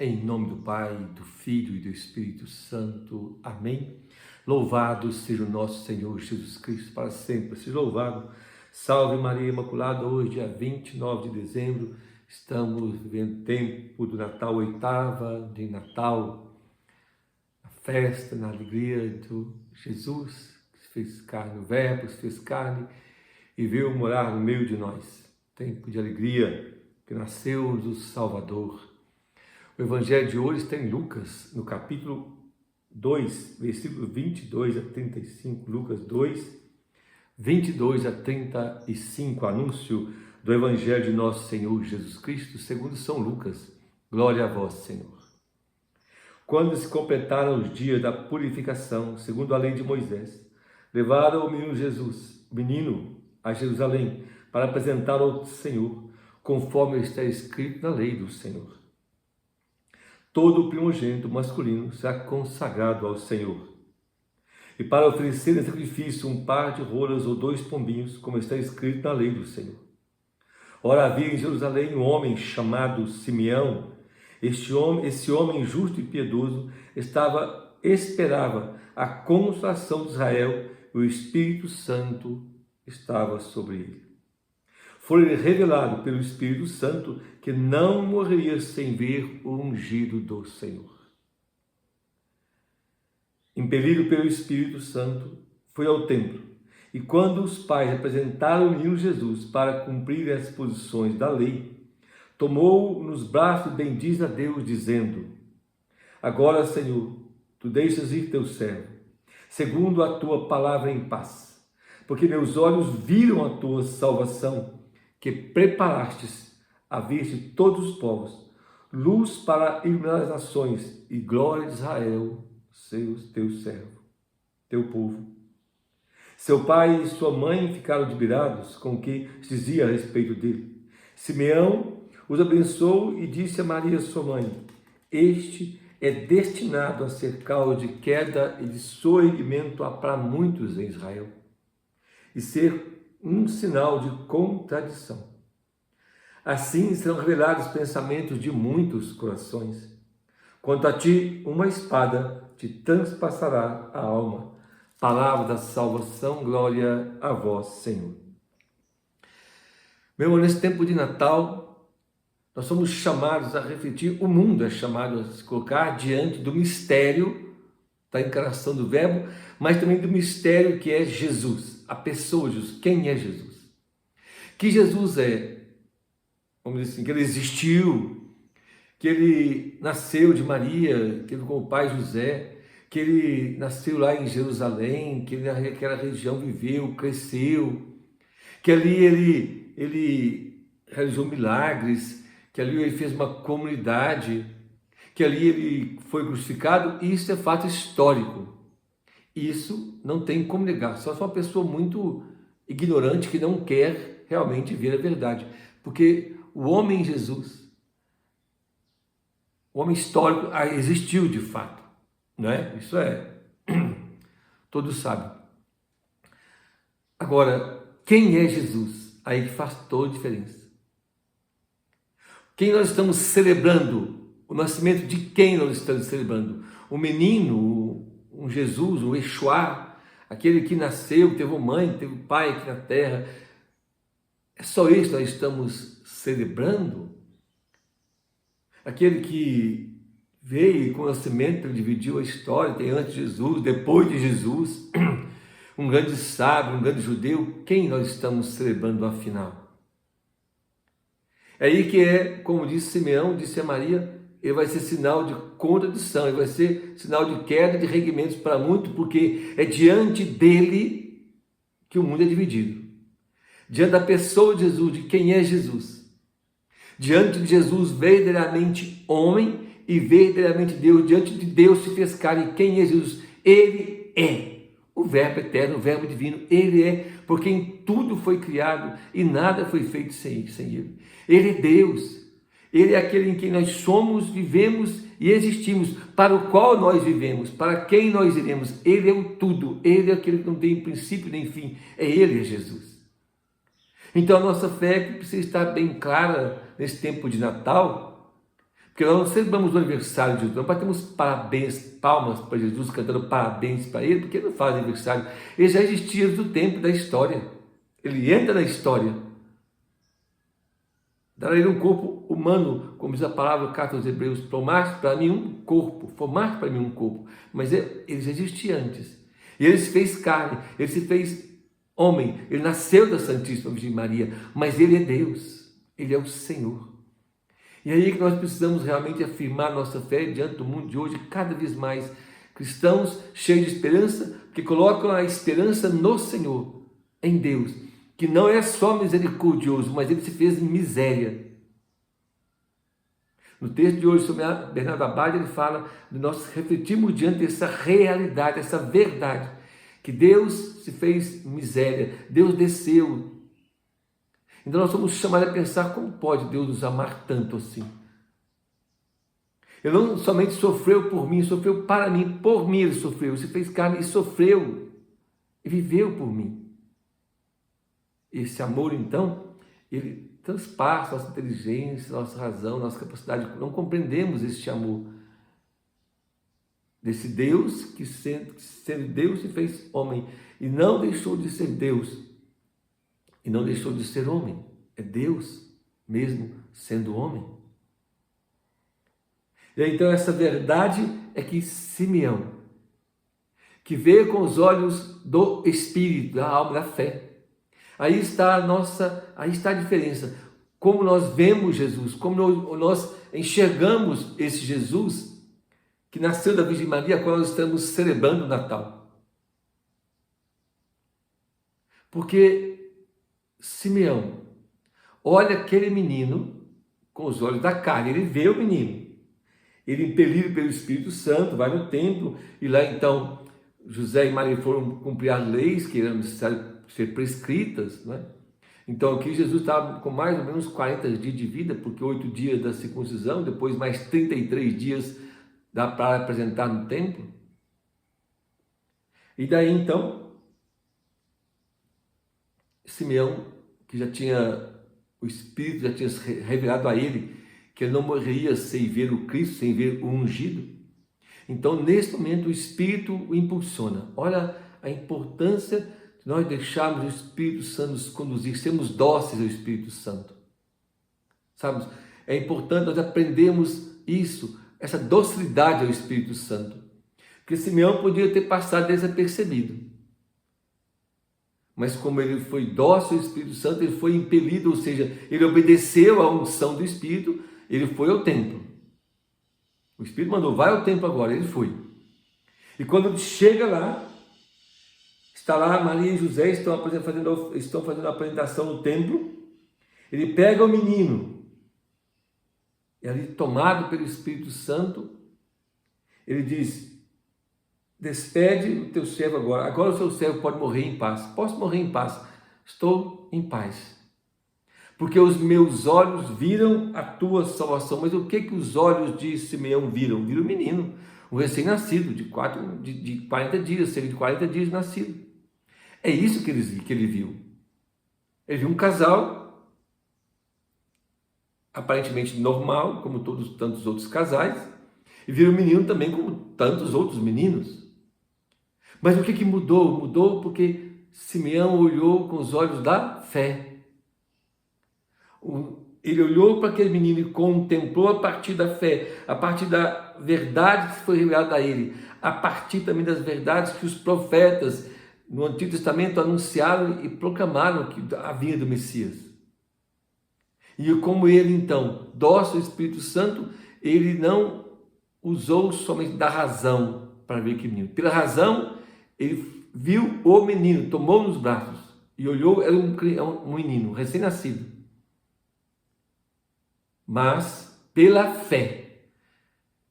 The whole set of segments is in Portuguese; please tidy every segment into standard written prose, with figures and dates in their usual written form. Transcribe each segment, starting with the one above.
Em nome do Pai, do Filho e do Espírito Santo. Amém. Louvado seja o nosso Senhor Jesus Cristo para sempre. Seja louvado. Salve Maria Imaculada. Hoje, dia 29 de dezembro, estamos vivendo tempo do Natal, oitava de Natal, a festa, na alegria do Jesus, que se fez carne, o Verbo se fez carne e veio morar no meio de nós. Tempo de alegria, que nasceu o Salvador. O Evangelho de hoje está em Lucas, no capítulo 2, versículo 22 a 35, Lucas 2, 22 a 35, anúncio do Evangelho de nosso Senhor Jesus Cristo, segundo São Lucas. Glória a vós, Senhor. Quando se completaram os dias da purificação, segundo a lei de Moisés, levaram o menino a Jerusalém, para apresentar ao Senhor, conforme está escrito na lei do Senhor. Todo o primogênito masculino será consagrado ao Senhor. E para oferecer em sacrifício um par de rolas ou 2 pombinhos, como está escrito na lei do Senhor. Ora, havia em Jerusalém um homem chamado Simeão. Esse homem justo e piedoso esperava a consolação de Israel, e o Espírito Santo estava sobre ele. Foi revelado pelo Espírito Santo que não morreria sem ver o ungido do Senhor. Impelido pelo Espírito Santo, foi ao templo, e quando os pais apresentaram o menino Jesus para cumprir as disposições da lei, tomou-o nos braços e bendiz a Deus, dizendo: Agora, Senhor, tu deixas ir teu servo, segundo a tua palavra em paz, porque meus olhos viram a tua salvação, que preparastes à vista de todos os povos, luz para iluminar as nações e glória de Israel, teu servo, teu povo. Seu pai e sua mãe ficaram admirados com o que se dizia a respeito dele. Simeão os abençoou e disse a Maria, sua mãe: Este é destinado a ser causa de queda e de soerguimento para muitos em Israel, e ser um sinal de contradição. Assim serão revelados os pensamentos de muitos corações. Quanto a ti, uma espada te transpassará a alma. Palavra da salvação, glória a vós, Senhor. Meu irmão, nesse tempo de Natal, nós somos chamados a refletir, o mundo é chamado a se colocar diante do mistério da encarnação do Verbo, mas também do mistério que é Jesus, a pessoa de Jesus. Quem é Jesus? Que Jesus é, vamos dizer assim, que ele existiu, que ele nasceu de Maria, que ele com o pai José, que ele nasceu lá em Jerusalém, que ele naquela região viveu, cresceu, que ali ele realizou milagres, que ali ele fez uma comunidade, que ali ele foi crucificado. E isso é fato histórico. Isso não tem como negar, só uma pessoa muito ignorante que não quer realmente ver a verdade, porque o homem Jesus, o homem histórico, existiu de fato, não é? Isso todos sabem. Agora, quem é Jesus? Aí que faz toda a diferença. Quem nós estamos celebrando? O nascimento de quem nós estamos celebrando? O menino, um Jesus, um Yeshua, aquele que nasceu, teve uma mãe, teve um pai aqui na terra. É só isso que nós estamos celebrando? Aquele que veio e com o nascimento ele dividiu a história, tem antes de Jesus, depois de Jesus, um grande sábio, um grande judeu. Quem nós estamos celebrando afinal? É aí que como disse Simeão, disse a Maria, ele vai ser sinal de contradição, ele vai ser sinal de queda de regimentos para muito, porque é diante dele que o mundo é dividido. Diante da pessoa de Jesus, de quem é Jesus. Diante de Jesus, verdadeiramente homem e verdadeiramente Deus. Diante de Deus se fez carne. Quem é Jesus? Ele é o Verbo eterno, o Verbo divino. Ele é, porque em tudo foi criado e nada foi feito sem ele. Ele é Deus. Ele é aquele em quem nós somos, vivemos e existimos, para o qual nós vivemos, para quem nós iremos. Ele é o tudo, ele é aquele que não tem princípio nem fim, ele é Jesus. Então a nossa fé precisa estar bem clara nesse tempo de Natal, Porque nós não celebramos o aniversário de Jesus, não batemos parabéns, palmas para Jesus, cantando parabéns para ele, porque ele não faz aniversário. Ele já existia do tempo da história. Ele entra na história. Dar a ele um corpo humano, como diz a palavra, carta aos Hebreus, formar para mim um corpo, formar para mim um corpo. Mas ele já existia antes. E ele se fez carne, ele se fez homem, ele nasceu da Santíssima Virgem Maria, mas ele é Deus, ele é o Senhor. E aí que nós precisamos realmente afirmar nossa fé diante do mundo de hoje, cada vez mais cristãos cheios de esperança, que colocam a esperança no Senhor, em Deus, que não é só misericordioso, mas ele se fez miséria. No texto de hoje sobre Bernardo Abade, ele fala de nós refletirmos diante dessa realidade, essa verdade, que Deus se fez miséria, Deus desceu. Então nós somos chamados a pensar como pode Deus nos amar tanto assim. Ele não somente sofreu por mim, sofreu para mim, por mim ele sofreu, se fez carne e sofreu, e viveu por mim. Esse amor então, ele transpassa nossa inteligência, nossa razão, nossa capacidade, não compreendemos este amor. Desse Deus que sendo Deus se fez homem, e não deixou de ser Deus, e não deixou de ser homem, é Deus mesmo sendo homem. E então essa verdade é que Simeão, que vê com os olhos do Espírito, da alma, da fé, aí está a diferença, como nós vemos Jesus, como nós enxergamos esse Jesus, que nasceu da Virgem Maria, a qual nós estamos celebrando o Natal. Porque Simeão olha aquele menino com os olhos da carne, ele vê o menino, ele impelido pelo Espírito Santo, vai no templo, e lá então José e Maria foram cumprir as leis que eram necessárias ser prescritas, né? Então aqui Jesus estava com mais ou menos 40 dias de vida, porque 8 dias da circuncisão, depois mais 33 dias dá para apresentar no templo. E daí então Simeão, que já tinha, o Espírito já tinha revelado a ele que ele não morreria sem ver o Cristo, sem ver o ungido. Então nesse momento o Espírito o impulsiona. Olha a importância de nós deixarmos o Espírito Santo nos conduzir, sermos dóceis ao Espírito Santo. Sabe? É importante nós aprendermos isso, essa docilidade ao Espírito Santo. Porque Simeão podia ter passado desapercebido. Mas como ele foi dócil ao Espírito Santo, ele foi impelido, ou seja, ele obedeceu à unção do Espírito, ele foi ao templo. O Espírito mandou, vai ao templo agora, ele foi. E quando chega lá, está lá Maria e José, estão fazendo a apresentação no templo, ele pega o menino, e ali tomado pelo Espírito Santo, ele diz, despede o teu servo agora o seu servo pode morrer em paz. Posso morrer em paz, estou em paz. Porque os meus olhos viram a tua salvação. Mas o que os olhos de Simeão viram? Viram o menino, um recém-nascido, de 40 dias, cerca de 40 dias nascido. É isso que ele viu. Ele viu um casal, aparentemente normal, como tantos outros casais, e viu o menino também como tantos outros meninos. Mas o que mudou? Mudou porque Simeão olhou com os olhos da fé. Ele olhou para aquele menino e contemplou a partir da fé, a partir da verdade que foi revelada a ele, a partir também das verdades que os profetas no Antigo Testamento anunciaram e proclamaram que a vinda do Messias. E como ele então, dócil ao Espírito Santo, ele não usou somente da razão para ver aquele menino. Pela razão, ele viu o menino, tomou nos braços e olhou, era um menino recém-nascido. Mas pela fé,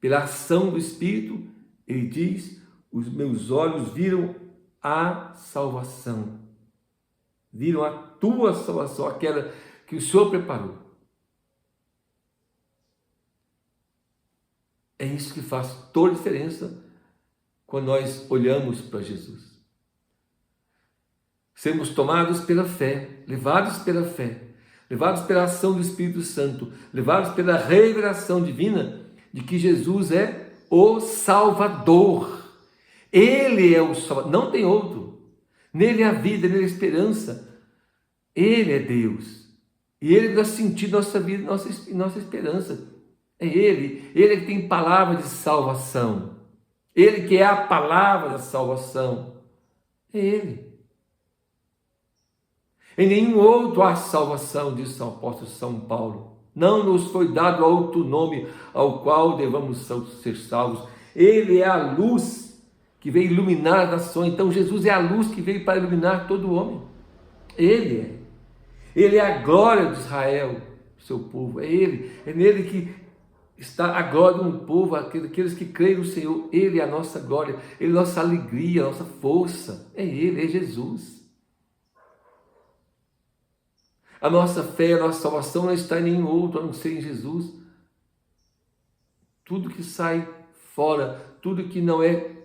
pela ação do Espírito, ele diz, os meus olhos viram a salvação, viram a tua salvação, aquela que o Senhor preparou. É isso que faz toda a diferença quando nós olhamos para Jesus. Sermos tomados pela fé, levados pela fé, levados pela ação do Espírito Santo, levados pela revelação divina de que Jesus é o Salvador. Ele é o Salvador, não tem outro. Nele há vida, nele há esperança. Ele é Deus. E Ele dá sentido à nossa vida e nossa esperança. É Ele que tem palavra de salvação. Ele que é a palavra da salvação. É Ele. Em nenhum outro há salvação, diz o apóstolo São Paulo. Não nos foi dado outro nome ao qual devamos ser salvos. Ele é a luz que veio iluminar as nações. Então Jesus é a luz que veio para iluminar todo homem. Ele é. Ele é a glória de Israel, seu povo. É Ele. É nele que está a glória de um povo, aqueles que creem no Senhor. Ele é a nossa glória. Ele é a nossa alegria, a nossa força. É Ele, é Jesus. A nossa fé, a nossa salvação não está em nenhum outro a não ser em Jesus. Tudo que sai fora, tudo que não é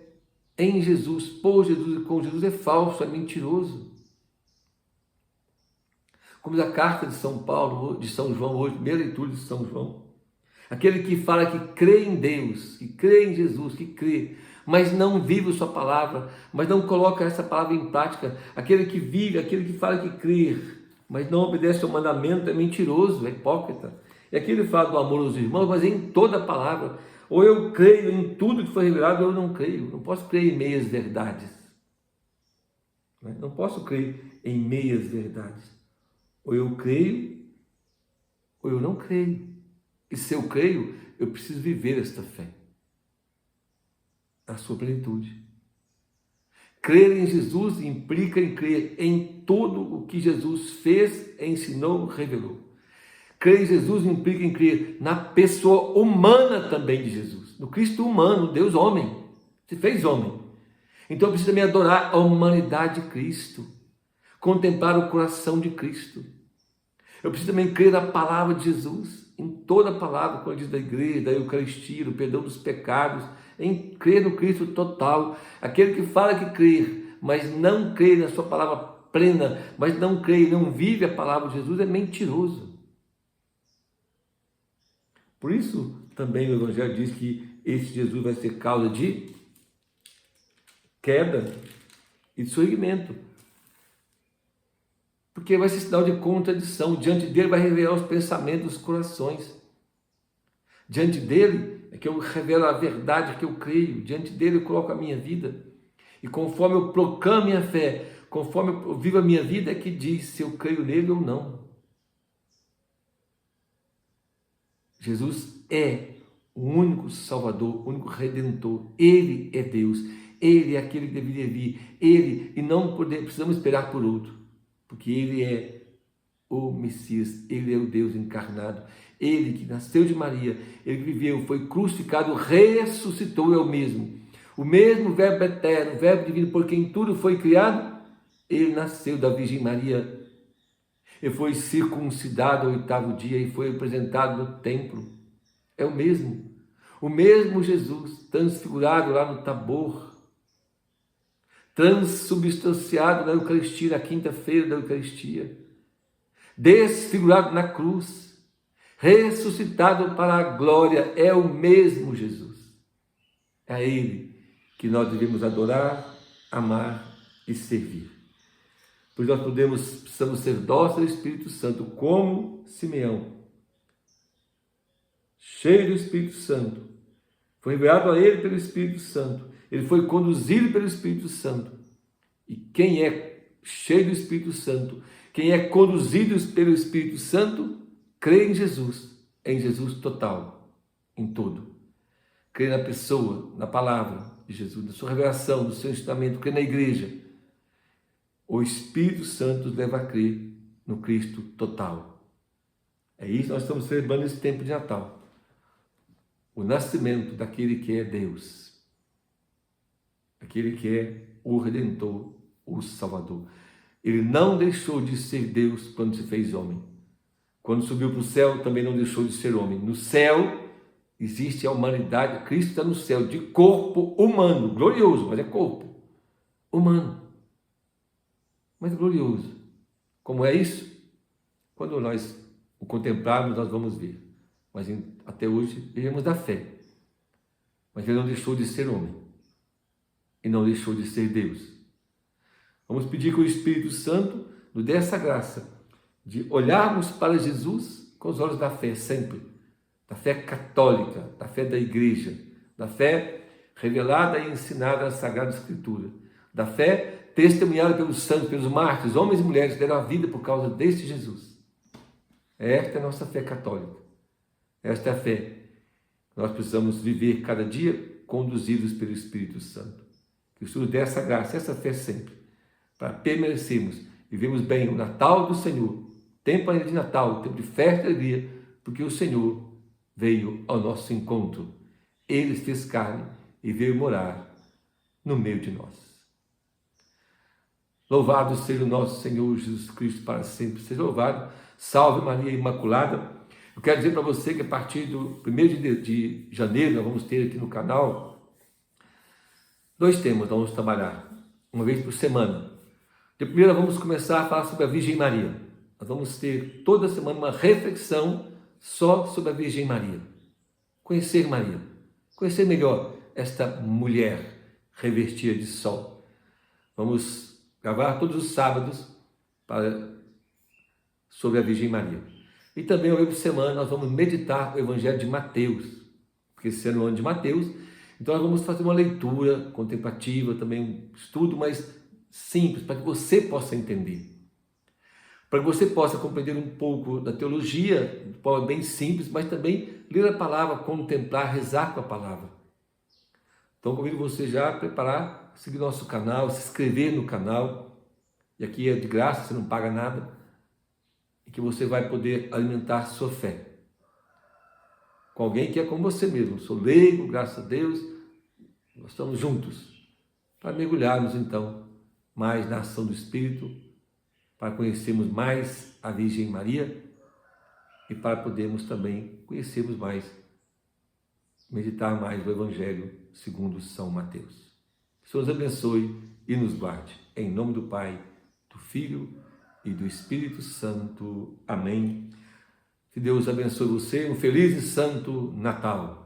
em Jesus, por Jesus e com Jesus é falso, é mentiroso. Como a carta de São Paulo, de São João, hoje, primeira leitura de São João. Aquele que fala que crê em Deus, que crê em Jesus, que crê, mas não vive sua palavra, mas não coloca essa palavra em prática. Aquele que vive, aquele que fala que crê, mas não obedece ao mandamento, é mentiroso, é hipócrita. E aqui ele fala do amor aos irmãos, mas em toda a palavra. Ou eu creio em tudo que foi revelado, ou eu não creio. Não posso crer em meias verdades. Não posso crer em meias verdades. Ou eu creio, ou eu não creio. E se eu creio, eu preciso viver esta fé. A sua plenitude. Crer em Jesus implica em crer em tudo o que Jesus fez, ensinou, revelou. Crer em Jesus implica em crer na pessoa humana também de Jesus, no Cristo humano, Deus homem, se fez homem. Então eu preciso também adorar a humanidade de Cristo, contemplar o coração de Cristo. Eu preciso também crer na palavra de Jesus, em toda a palavra, quando diz da igreja, da Eucaristia, do perdão dos pecados, em crer no Cristo total. Aquele que fala que crê, mas não crê na sua palavra plena, mas não crê e não vive a palavra de Jesus, é mentiroso. Por isso, também o Evangelho diz que esse Jesus vai ser causa de queda e de surgimento. Porque vai ser sinal de contradição. Diante dele vai revelar os pensamentos dos corações. Diante dele é que eu revelo a verdade que eu creio. Diante dele eu coloco a minha vida. E conforme eu proclamo a minha fé, conforme eu vivo a minha vida, é que diz se eu creio nele ou não. Jesus é o único Salvador, o único Redentor. Ele é Deus. Ele é aquele que deveria vir. Ele, e não precisamos esperar por outro. Porque Ele é o Messias, Ele é o Deus encarnado, Ele que nasceu de Maria, Ele que viveu, foi crucificado, ressuscitou, é o mesmo Verbo eterno, o Verbo divino, por quem tudo foi criado. Ele nasceu da Virgem Maria, Ele foi circuncidado ao 8º dia e foi apresentado no templo. É o mesmo Jesus, transfigurado lá no Tabor, transubstanciado na Eucaristia, na quinta-feira da Eucaristia, desfigurado na cruz, ressuscitado para a glória, é o mesmo Jesus. É a Ele que nós devemos adorar, amar e servir. Pois nós precisamos ser dóceis ao Espírito Santo, como Simeão, cheio do Espírito Santo, foi revelado a ele pelo Espírito Santo, ele foi conduzido pelo Espírito Santo. E quem é cheio do Espírito Santo, quem é conduzido pelo Espírito Santo, crê em Jesus total, em tudo. Crê na pessoa, na palavra de Jesus, na sua revelação, no seu ensinamento, crê na igreja. O Espírito Santo nos leva a crer no Cristo total. É isso que nós estamos celebrando nesse tempo de Natal. O nascimento daquele que é Deus, aquele que é o Redentor, o Salvador. Ele não deixou de ser Deus quando se fez homem. Quando subiu para o céu, também não deixou de ser homem. No céu existe a humanidade, Cristo está no céu, de corpo humano, glorioso, mas é corpo humano, mas glorioso. Como é isso? Quando nós o contemplarmos, nós vamos ver. Mas até hoje, vivemos da fé. Mas ele não deixou de ser homem. E não deixou de ser Deus. Vamos pedir que o Espírito Santo nos dê essa graça de olharmos para Jesus com os olhos da fé sempre. Da fé católica, da fé da igreja, da fé revelada e ensinada na Sagrada Escritura, da fé testemunhada pelos santos, pelos mártires, homens e mulheres que deram a vida por causa deste Jesus. Esta é a nossa fé católica. Esta é a fé que nós precisamos viver cada dia conduzidos pelo Espírito Santo. Que o Senhor dê essa graça, essa fé sempre, para permanecermos, vivemos bem o Natal do Senhor, tempo ainda de Natal, tempo de festa e alegria, porque o Senhor veio ao nosso encontro. Ele fez carne e veio morar no meio de nós. Louvado seja o nosso Senhor Jesus Cristo para sempre. Seja louvado. Salve Maria Imaculada. Eu quero dizer para você que a partir do 1º de janeiro nós vamos ter aqui no canal 2 temas, nós vamos trabalhar, uma vez por semana. De primeira vamos começar a falar sobre a Virgem Maria. Nós vamos ter toda semana uma reflexão só sobre a Virgem Maria. Conhecer Maria, conhecer melhor esta mulher revestida de sol. Vamos gravar todos os sábados sobre a Virgem Maria. E também, uma vez por semana, nós vamos meditar o Evangelho de Mateus, porque esse ano é o ano de Mateus, então nós vamos fazer uma leitura contemplativa, também um estudo mais simples, para que você possa entender. Para que você possa compreender um pouco da teologia, de forma bem simples, mas também ler a palavra, contemplar, rezar com a palavra. Então convido você já a preparar, seguir nosso canal, se inscrever no canal, e aqui é de graça, você não paga nada, e que você vai poder alimentar sua fé. Com alguém que é como você mesmo, sou leigo, graças a Deus, nós estamos juntos, para mergulharmos então mais na ação do Espírito, para conhecermos mais a Virgem Maria e para podermos também conhecermos mais, meditar mais o Evangelho segundo São Mateus. Que o Senhor nos abençoe e nos guarde. Em nome do Pai, do Filho e do Espírito Santo. Amém. Que Deus abençoe você. Um feliz e santo Natal.